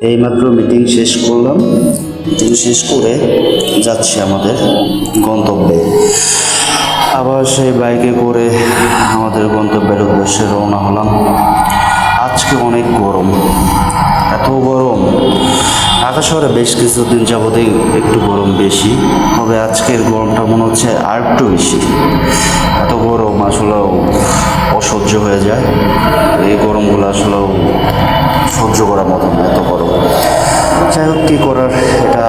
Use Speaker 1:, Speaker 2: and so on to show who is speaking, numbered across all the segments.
Speaker 1: এইমাত্র মিটিং শেষ করলাম। মিটিং শেষ করে যাচ্ছি আমাদের গন্তব্যে। আবার সেই বাইকে করে আমাদের গন্তব্যের উদ্দেশ্যে রওনা হলাম। আজকে অনেক গরম, এত গরম। ঢাকা শহরে বেশ কিছুদিন যাবতেই একটু গরম বেশি, তবে আজকের গরমটা মনে হচ্ছে আর একটু বেশি। এত গরম আসলেও অসহ্য হয়ে যায়। এই গরমগুলো আসলেও সহ্য করার মতো না, এত গরম। যাই হোক, কী করার, এটা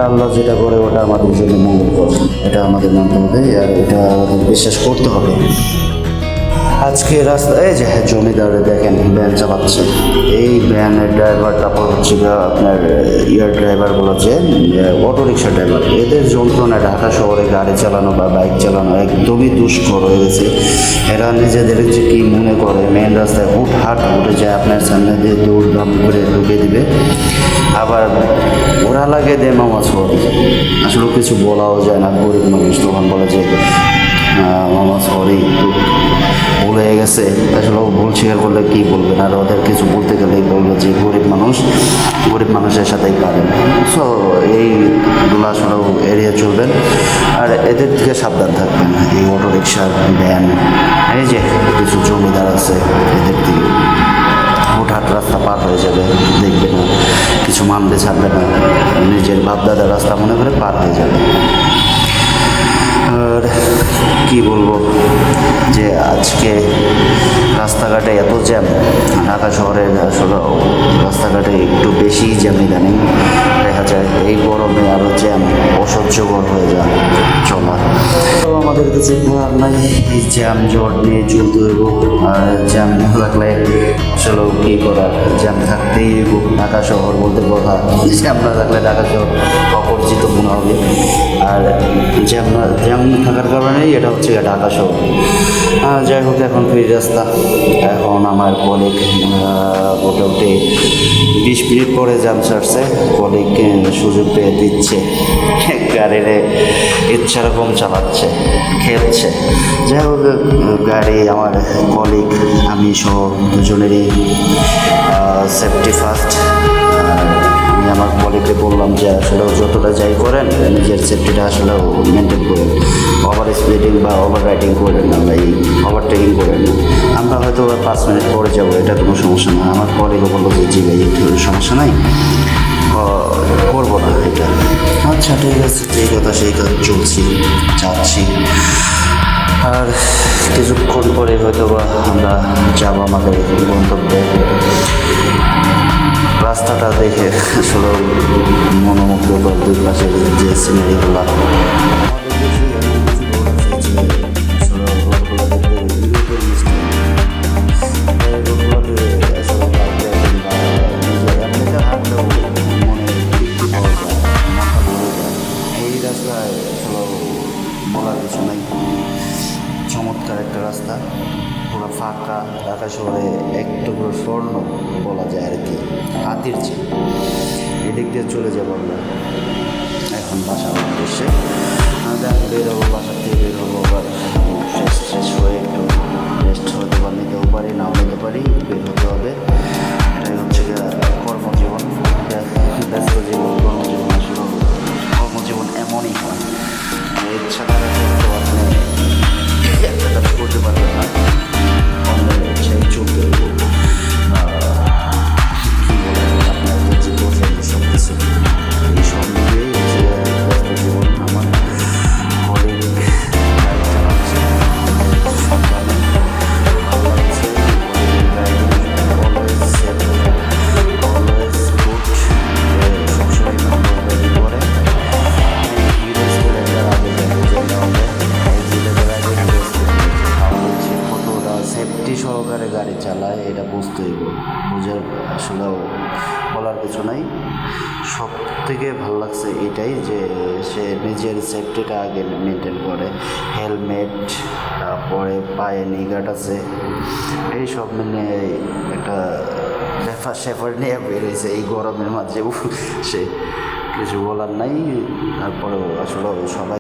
Speaker 1: আল্লাহ যেটা করে ওটা আমাদের জন্য মঙ্গলকর, এটা আমাদের মানতে হবে আর এটা আমাদের বিশ্বাস করতে হবে। আজকে রাস্তায় এই যে জমিদারে দেখেন ভ্যান চালাচ্ছে, এই ভ্যানের ড্রাইভারটা হচ্ছে আপনার ড্রাইভারগুলো যে অটো রিক্সা ড্রাইভার, এদের যন্ত্রণা ঢাকা শহরে গাড়ি চালানো বা বাইক চালানো একদমই দুষ্কর হয়ে গেছে। এরা নিজেদের যে কী মনে করে মেন রাস্তায় হুটহাট উঠে যায়, আপনার সামনে দিয়ে দৌড়ধাম করে ঢুকে দিবে, আবার ওরা লাগে দে মামা সরি। আসলে কিছু বলাও যায় না, গরিব মানুষ তখন বলে যে মামা সরি, একটু ভুল হয়ে গেছে। আসলে ভুল স্বীকার করলে কী বলবেন, আর ওদের কিছু বলতে গেলেই বলবে যে গরিব মানুষের সাথেই পারেন। সো এইগুলো আসলেও এড়িয়ে চলবেন আর এদের থেকে সাবধান থাকবেন। এই অটো রিক্সা, ভ্যান, এই যে কিছু জমিদার আছে, এদের থেকে হুটহাট রাস্তা পার হয়ে যাবে, দেখবে না, কিছু মানবে ছাড়বে না, নিজের বাপদাদার রাস্তা মনে করে পার হয়ে যাবে। আর কী বলবো, যে আজকে রাস্তাঘাটে এত জ্যাম, ঢাকা শহরে আসলে রাস্তাঘাটে একটু বেশিই জ্যাম ইদানিং দেখা যায়। এই গরমে আরও জ্যাম অসহ্যকর হয়ে যায় চলা। তো আমাদের কাছে আর নাই, এই জ্যাম জট নিয়ে চলতে হইব। আর জ্যাম না লাগলে আসলে কী করার, জ্যাম থাকতেই ঢাকা শহর বলতে কথা, জ্যাম না থাকলে ঢাকা শহর অপরিচিত মনে হবে। আর জ্যাম থাকার কারণেই এটা হচ্ছে ঢাকা শহর। যাই হোক, এখন ফ্রি রাস্তা। এখন আমার কলিগ মোটামুটি 20 মিনিট পরে জ্যাম ছাড়ছে, কলিগ সুযোগ পেয়ে দিচ্ছে, গাড়ির ইচ্ছা রকম চালাচ্ছে, খেলছে। যাই হোক, গাড়ি আমার কলিগ আমি সহ দুজনেরই সেফটি ফার্স্ট। আমি আমার কলিগকে বললাম যে আসলে যতটা যাই করেন নিজের সেফটিটা আসলে মেনটেন করেন, ওভার স্পিডিং বা ওভার রাইডিং করেন না, বা ওভারটেকিং করেন না। আমরা হয়তো 5 মিনিট পরে যাবো, এটা কোনো সমস্যা না। আমার কলিগও বললো যে জি ভাই, সমস্যা নাই, করবো না এটা। আচ্ছা ঠিক আছে, যেই কথা সেই কাজ, যাচ্ছি। আর কিছুক্ষণ পরে হয়তো বা আমরা যাবো আমাদের গন্তব্যে। রাস্তাটা দেখে আসলে মনোমুগ্ধকর, দুই পাশের যে সিনারিগুলো, বলার কিছু নাই। চমৎকার একটা রাস্তা, পুরো ফাঁকা। ঢাকা শহরে একটু পুরো স্বর্ণ বলা যায় আর কি, হাতির চেয়ে। এদিক দিয়ে চলে যাবো আমরা এখন বাসার উদ্দেশ্যে। বের হবো, বাসার থেকে বের হবো, আবার শেষ হয়ে একটু রেস্ট হতে পারি, নিতেও পারি, নাও নিতে পারি, বের হতে হবে। এটাই হচ্ছে কর্মজীবন, ব্যস্ত জীবন, কর্মজীবন। আসলে কর্মজীবন এমনই হয়, ইচ্ছা দ্বারা তো আপনি একটা কাজ করতে পারবেন না, অন্যের ইচ্ছাই চলতে হইব। কী বলে আপনার যে বোঝেন সব কিছু, এই সব মিলিয়েই হচ্ছে ব্যস্ত জীবন। আমার কলিগ গাড়ি চালাচ্ছে, সন্তানে ভালো লাগছে। অলওয়েজ সেফ, অলওয়েজ গুড, সবসময় গাড়ি করে সেফটি সহকারে গাড়ি চালায়, এটা বুঝতে হইব। বুঝার আসলেও বলার কিছু নাই। সব থেকে ভালো লাগছে এটাই যে সে নিজের সেফটিটা আগে মেনটেন করে, হেলমেট, তারপরে পায়ে নি গার্ড আছে, এইসব মানে একটা ব্যাপার স্যাপার নিয়ে বেরিয়েছে এই গরমের মাঝে। সে কিছু বলার নাই। তারপরেও আসলে সবাই